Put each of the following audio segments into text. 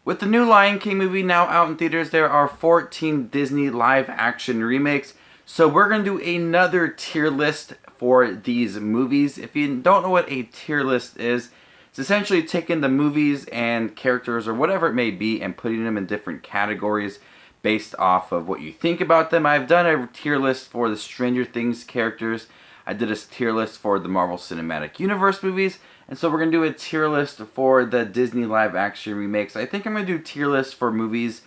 With the new Lion King movie now out in theaters, there are 14 Disney live-action remakes. So we're going to do another tier list for these movies. If you don't know what a tier list is, it's essentially taking the movies and characters or whatever it may be and putting them in different categories based off of what you think about them. I've done a tier list for the Stranger Things characters. I did a tier list for the Marvel Cinematic Universe movies. And so we're going to do a tier list for the Disney live action remakes. I think I'm going to do tier lists for movies,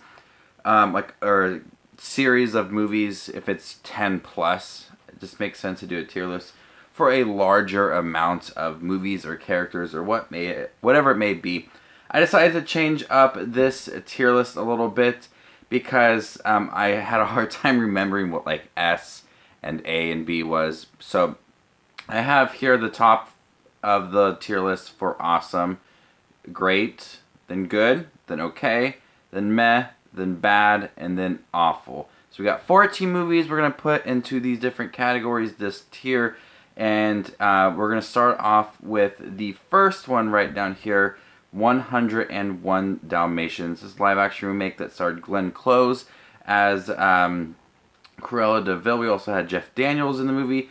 or series of movies if it's 10 plus. It just makes sense to do a tier list for a larger amount of movies or characters or whatever it may be. I decided to change up this tier list a little bit because I had a hard time remembering what like S and A and B was. So I have here the top of the tier list for awesome, great, then good, then okay, then meh, then bad, and then awful. So we got 14 movies we're going to put into these different categories, this tier, and we're going to start off with the first one right down here, 101 Dalmatians. This live action remake that starred Glenn Close as Cruella de Vil. We also had Jeff Daniels in the movie.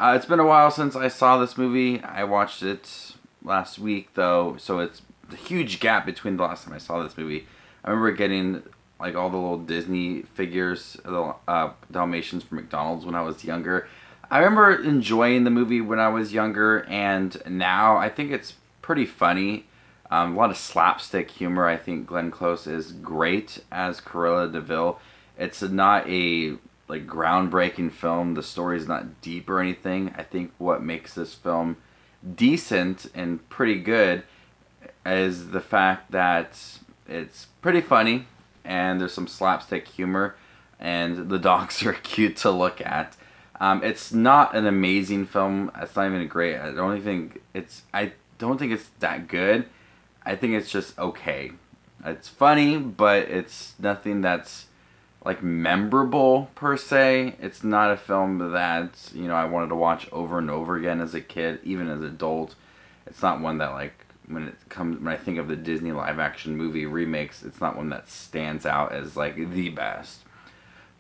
It's been a while since I saw this movie. I watched it last week, though, so it's a huge gap between the last time I saw this movie. I remember getting like all the little Disney figures, the Dalmatians from McDonald's when I was younger. I remember enjoying the movie when I was younger, and now I think it's pretty funny. A lot of slapstick humor. I think Glenn Close is great as Cruella de Vil. It's not a like groundbreaking film. The story's not deep or anything. I think what makes this film decent and pretty good is the fact that it's pretty funny and there's some slapstick humor and the dogs are cute to look at. It's not an amazing film. It's not even great. I don't think it's that good. I think it's just okay. It's funny, but it's nothing that's like memorable per se. It's not a film that, you know, I wanted to watch over and over again as a kid, even as an adult. It's not one that like when I think of the Disney live action movie remakes, it's not one that stands out as like the best.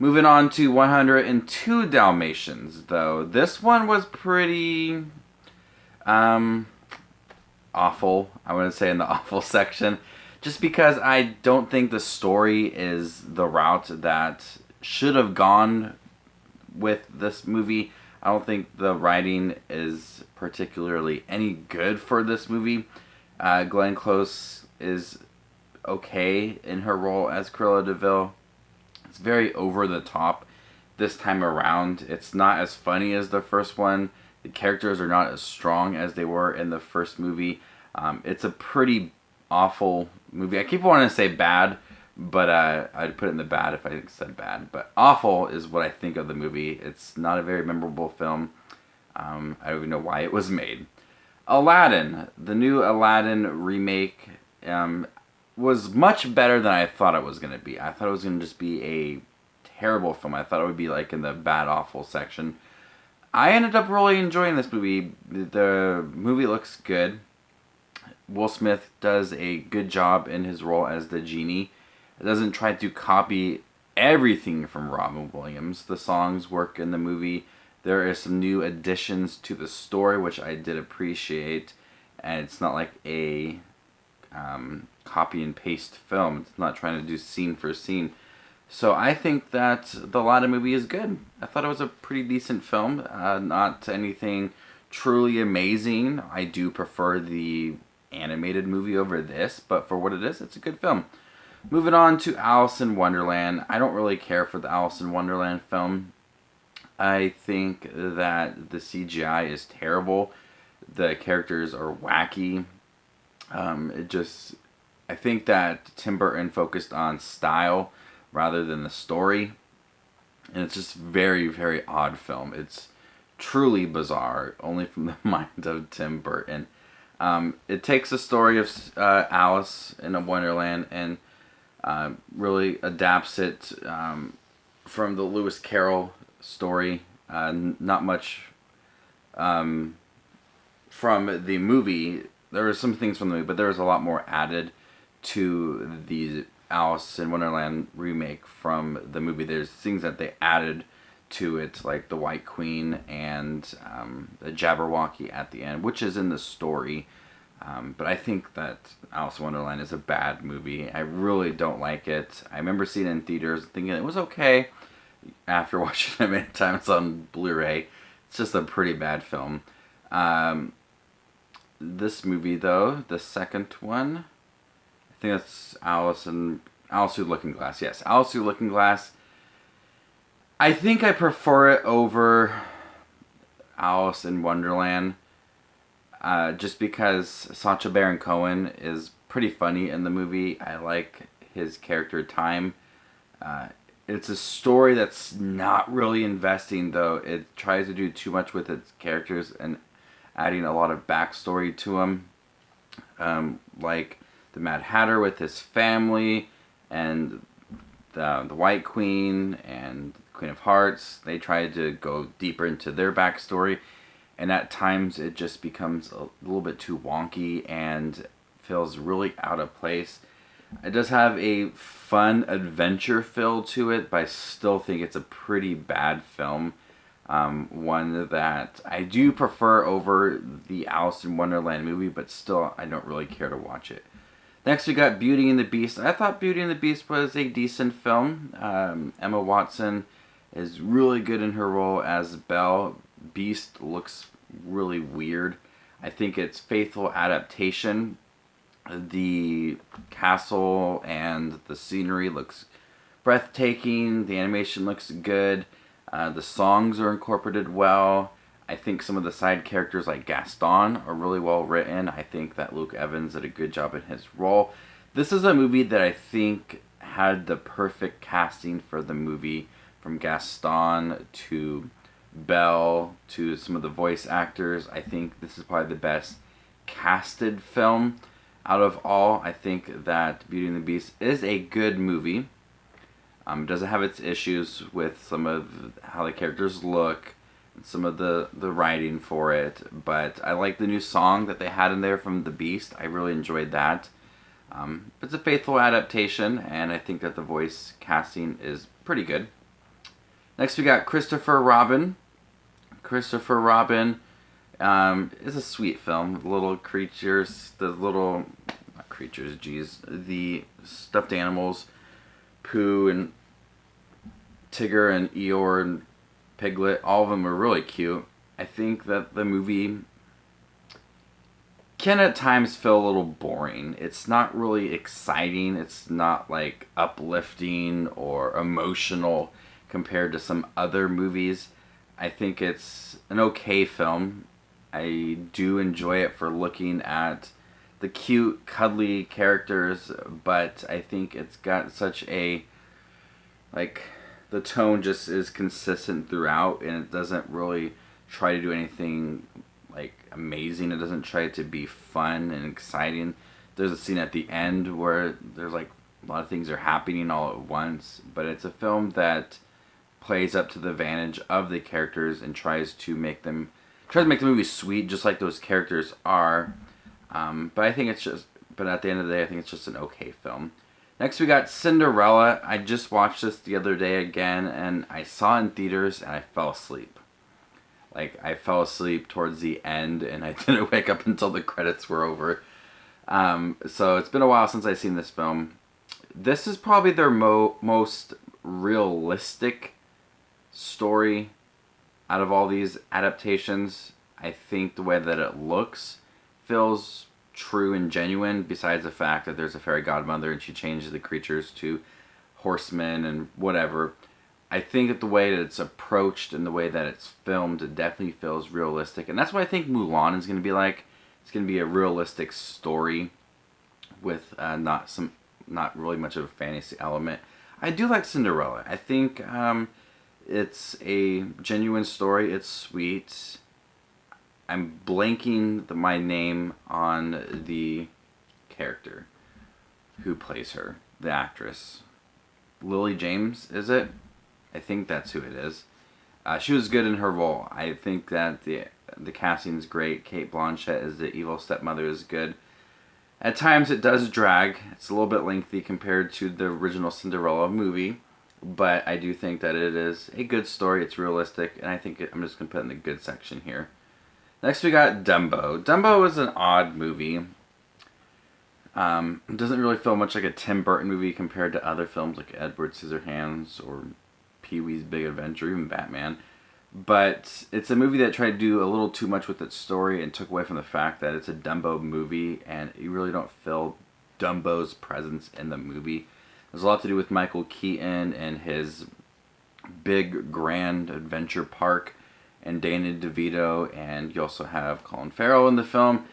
Moving on to 102 Dalmatians, though. This one was pretty awful. I wouldn't say in the awful section. Just because I don't think the story is the route that should have gone with this movie. I don't think the writing is particularly any good for this movie. Glenn Close is okay in her role as Cruella de Vil. It's very over the top this time around. It's not as funny as the first one. The characters are not as strong as they were in the first movie. It's a pretty awful movie. I keep wanting to say bad, but I'd put it in the bad if I said bad. But awful is what I think of the movie. It's not a very memorable film. I don't even know why it was made. Aladdin, the new Aladdin remake, was much better than I thought it was going to be. I thought it was going to just be a terrible film. I thought it would be like in the bad, awful section. I ended up really enjoying this movie. The movie looks good. Will Smith does a good job in his role as the genie. It doesn't try to copy everything from Robin Williams. The songs work in the movie. There are some new additions to the story, which I did appreciate. And it's not like a copy and paste film. It's not trying to do scene for scene. So I think that the Aladdin movie is good. I thought it was a pretty decent film. Not anything truly amazing. I do prefer the animated movie over this, but for what it is, it's a good film. Moving on to Alice in Wonderland. I don't really care for the Alice in Wonderland film. I think that the CGI is terrible. The characters are wacky. I think that Tim Burton focused on style rather than the story. And it's just very, very odd film. It's truly bizarre, only from the mind of Tim Burton. It takes the story of Alice in a Wonderland and really adapts it from the Lewis Carroll story. Not much from the movie. There were some things from the movie, but there was a lot more added to the Alice in Wonderland remake from the movie. There's things that they added to it, like the White Queen and the Jabberwocky at the end, which is in the story. But I think that Alice in Wonderland is a bad movie. I really don't like it. I remember seeing it in theaters thinking it was okay. After watching it many times on Blu-ray, it's just a pretty bad film. This movie, though, the second one, I think that's Alice Through the Looking Glass. Yes, Alice Through the Looking Glass. I think I prefer it over Alice in Wonderland, just because Sacha Baron Cohen is pretty funny in the movie. I like his character Time. It's a story that's not really investing, though. It tries to do too much with its characters and adding a lot of backstory to them, like the Mad Hatter with his family, and the White Queen and Queen of Hearts. They try to go deeper into their backstory, and at times it just becomes a little bit too wonky and feels really out of place. It does have a fun adventure feel to it, but I still think it's a pretty bad film. One that I do prefer over the Alice in Wonderland movie, but still I don't really care to watch it. Next we got Beauty and the Beast. I thought Beauty and the Beast was a decent film. Emma Watson is really good in her role as Belle. Beast looks really weird. I think it's faithful adaptation. The castle and the scenery looks breathtaking. The animation looks good. The songs are incorporated well. I think some of the side characters like Gaston are really well written. I think that Luke Evans did a good job in his role. This is a movie that I think had the perfect casting for the movie, from Gaston to Belle to some of the voice actors. I think this is probably the best casted film out of all. I think that Beauty and the Beast is a good movie. It doesn't have its issues with some of how the characters look, and some of the writing for it, but I like the new song that they had in there from The Beast. I really enjoyed that. It's a faithful adaptation, and I think that the voice casting is pretty good. Next we got Christopher Robin. Christopher Robin is a sweet film. Little creatures, the stuffed animals, Pooh and Tigger and Eeyore and Piglet, all of them are really cute. I think that the movie can at times feel a little boring. It's not really exciting. It's not like uplifting or emotional compared to some other movies. I think it's an okay film. I do enjoy it for looking at the cute, cuddly characters, but I think it's got such a, like, the tone just is consistent throughout, and it doesn't really try to do anything, like, amazing. It doesn't try to be fun and exciting. There's a scene at the end where there's, like, a lot of things are happening all at once, but it's a film that plays up to the advantage of the characters and tries to make the movie sweet, just like those characters are. But at the end of the day, I think it's just an okay film. Next we got Cinderella. I just watched this the other day again, and I saw it in theaters, and I fell asleep. Like, I fell asleep towards the end, and I didn't wake up until the credits were over. So it's been a while since I've seen this film. This is probably their most realistic story out of all these adaptations. I think the way that it looks feels true and genuine, besides the fact that there's a fairy godmother and she changes the creatures to horsemen and whatever. I think that the way that it's approached and the way that it's filmed, it definitely feels realistic. And that's what I think Mulan is going to be like. It's going to be a realistic story with not really much of a fantasy element. I do like Cinderella. I think it's a genuine story. It's sweet. I'm blanking my name on the character who plays her, the actress. Lily James, is it? I think that's who it is. She was good in her role. I think that the casting is great. Kate Blanchett as the evil stepmother is good. At times it does drag. It's a little bit lengthy compared to the original Cinderella movie, but I do think that it is a good story. It's realistic, and I think I'm just going to put it in the good section here. Next we got Dumbo. Dumbo is an odd movie. It doesn't really feel much like a Tim Burton movie compared to other films like Edward Scissorhands or Pee-wee's Big Adventure, even Batman. But it's a movie that tried to do a little too much with its story and took away from the fact that it's a Dumbo movie, and you really don't feel Dumbo's presence in the movie. There's a lot to do with Michael Keaton and his big grand adventure park, and Danny DeVito, and you also have Colin Farrell in the film.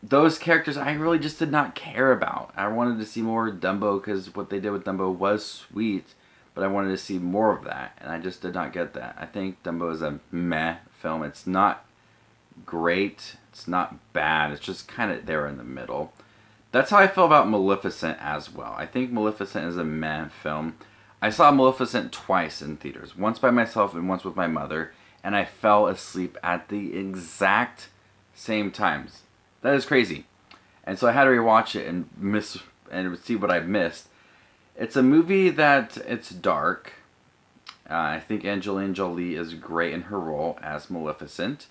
Those characters I really just did not care about. I wanted to see more Dumbo because what they did with Dumbo was sweet, but I wanted to see more of that, and I just did not get that. I think Dumbo is a meh film. It's not great. It's not bad. It's just kind of there in the middle. That's how I feel about Maleficent as well. I think Maleficent is a meh film. I saw Maleficent twice in theaters. Once by myself and once with my mother, and I fell asleep at the exact same times. That is crazy. And so I had to rewatch it and see what I missed. It's a movie that it's dark. I think Angelina Jolie is great in her role as Maleficent,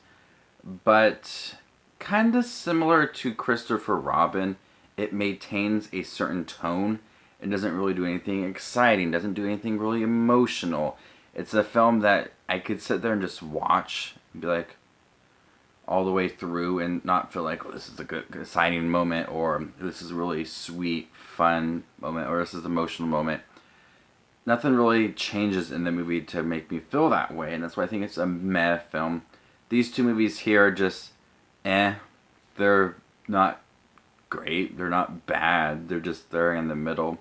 but kind of similar to Christopher Robin, it maintains a certain tone. It doesn't really do anything exciting, doesn't do anything really emotional. It's a film that I could sit there and just watch and be like, all the way through and not feel like, oh, this is a good, exciting moment, or this is a really sweet, fun moment, or this is an emotional moment. Nothing really changes in the movie to make me feel that way, and that's why I think it's a meh film. These two movies here are just they're not great, they're not bad, they're just there in the middle.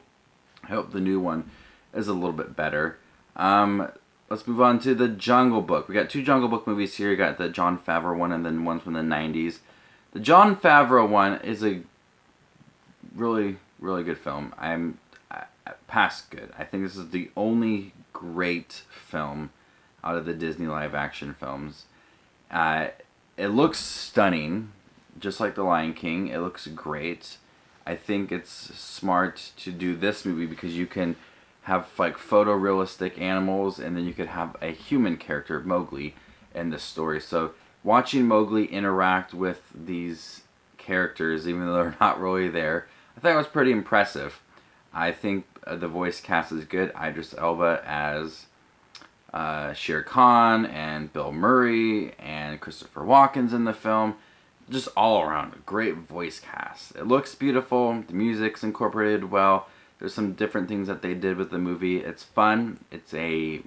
I hope the new one is a little bit better. Let's move on to The Jungle Book. We got two Jungle Book movies here. You got the Jon Favreau one and then one from the 90s. The Jon Favreau one is a really, really good film. Past good. I think this is the only great film out of the Disney live action films. It looks stunning, just like The Lion King. It looks great. I think it's smart to do this movie because you can have like photorealistic animals, and then you could have a human character, Mowgli, in the story. So watching Mowgli interact with these characters, even though they're not really there, I thought it was pretty impressive. I think the voice cast is good. Idris Elba as Shere Khan, and Bill Murray, and Christopher Walken's in the film. Just all around a great voice cast. It looks beautiful. The music's incorporated well. There's some different things that they did with the movie. It's fun. It's a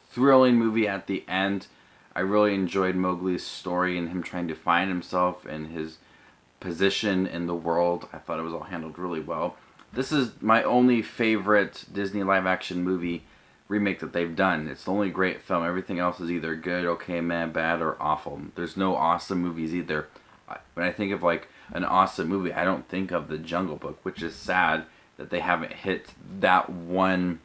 thrilling movie at the end. I really enjoyed Mowgli's story and him trying to find himself and his position in the world. I thought it was all handled really well. This is my only favorite Disney live-action movie remake that they've done. It's the only great film. Everything else is either good, okay, meh, bad, or awful. There's no awesome movies either. When I think of like an awesome movie, I don't think of The Jungle Book, which is sad that they haven't hit that one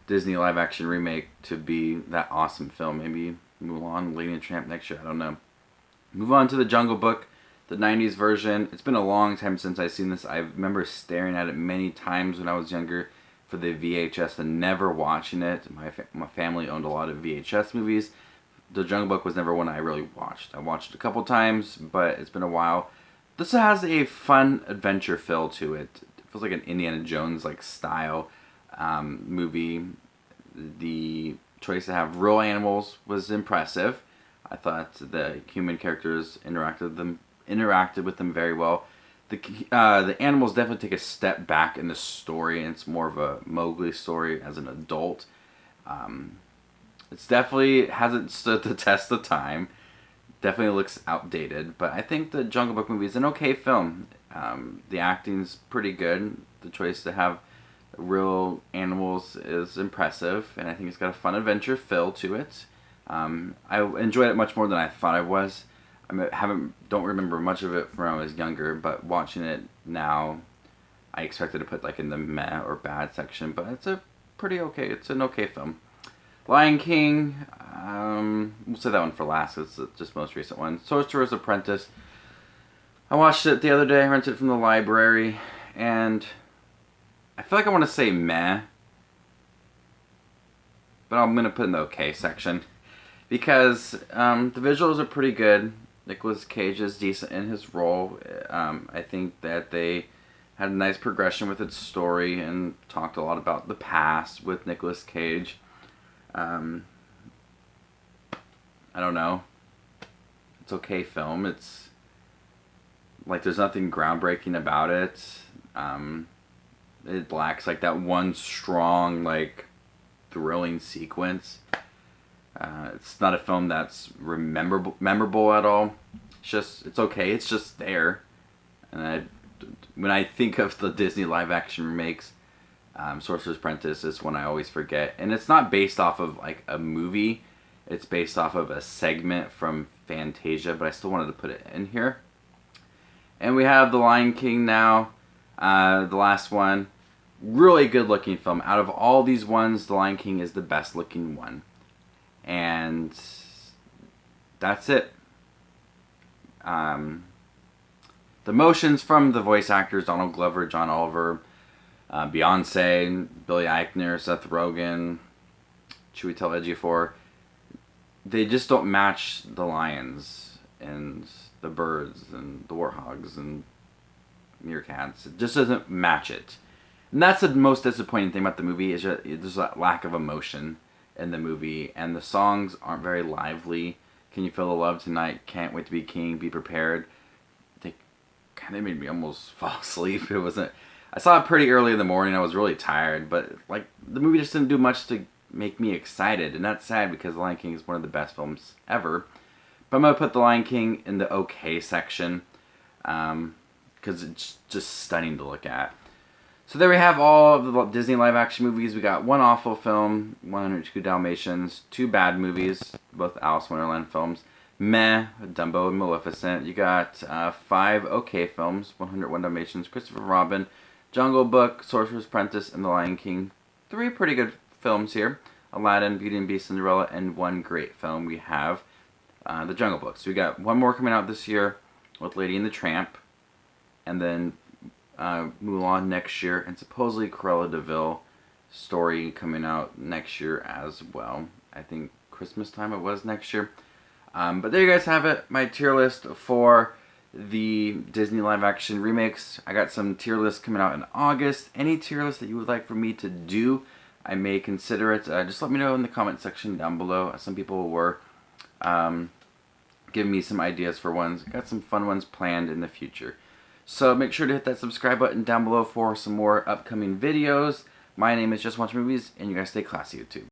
Disney live-action remake to be that awesome film. Maybe Mulan, Lady and Tramp next year, I don't know. Move on to The Jungle Book, the 90s version. It's been a long time since I've seen this. I remember staring at it many times when I was younger for the VHS and never watching it. My family owned a lot of VHS movies. The Jungle Book was never one I really watched. I watched it a couple times, but it's been a while. This has a fun adventure feel to it. It feels like an Indiana Jones like style movie. The choice to have real animals was impressive. I thought the human characters interacted with them very well. The animals definitely take a step back in the story, and it's more of a Mowgli story as an adult. It's definitely hasn't stood the test of time. Definitely looks outdated, but I think the Jungle Book movie is an okay film. The acting's pretty good. The choice to have real animals is impressive, and I think it's got a fun adventure feel to it. I enjoyed it much more than I thought I was. Don't remember much of it from when I was younger, but watching it now, I expected to put like in the meh or bad section, but it's an okay film. Lion King, we'll say that one for last. It's just the most recent one. Sorcerer's Apprentice. I watched it the other day. I rented it from the library, and I feel like I want to say meh, but I'm going to put in the okay section. Because the visuals are pretty good. Nicolas Cage is decent in his role. I think that they had a nice progression with its story and talked a lot about the past with Nicolas Cage. I don't know. It's okay film. It's like there's nothing groundbreaking about it. It lacks like that one strong, like, thrilling sequence. It's not a film that's memorable at all. It's okay. It's just there. And when I think of the Disney live-action remakes, Sorcerer's Apprentice is one I always forget. And it's not based off of like a movie. It's based off of a segment from Fantasia, but I still wanted to put it in here. And we have The Lion King now, the last one. Really good-looking film. Out of all these ones, The Lion King is the best-looking one. And that's it. The motions from the voice actors, Donald Glover, John Oliver, Beyonce, Billy Eichner, Seth Rogen, Chiwetel Ejiofor, they just don't match the lions and the birds and the warthogs and meerkats. It just doesn't match it. And that's the most disappointing thing about the movie, is that there's that lack of emotion in the movie, and the songs aren't very lively. Can You Feel the Love Tonight, Can't Wait to Be King, Be Prepared. They kind of made me almost fall asleep. It wasn't. I saw it pretty early in the morning. I was really tired, but like the movie just didn't do much to make me excited, and that's sad because The Lion King is one of the best films ever. But I'm gonna put The Lion King in the okay section because it's just stunning to look at. So there we have all of the Disney live-action movies. We got one awful film, 102 Dalmatians, 2 bad movies, both Alice in Wonderland films, meh, Dumbo and Maleficent. You got 5 okay films, 101 Dalmatians, Christopher Robin, Jungle Book, Sorcerer's Apprentice, and The Lion King. 3 pretty good films here. Aladdin, Beauty and the Beast, Cinderella, and 1 great film. We have The Jungle Book. So we got 1 more coming out this year with Lady and the Tramp, and then Mulan next year, and supposedly Cruella de Vil story coming out next year as well. I think Christmas time it was next year. But there you guys have it, my tier list for the Disney live action remakes. I got some tier lists coming out in August. Any tier list that you would like for me to do, I may consider it. Just let me know in the comment section down below. Some people were giving me some ideas for ones. Got some fun ones planned in the future. So make sure to hit that subscribe button down below for some more upcoming videos. My name is JustinWatchesMovies, and you guys stay classy, YouTube.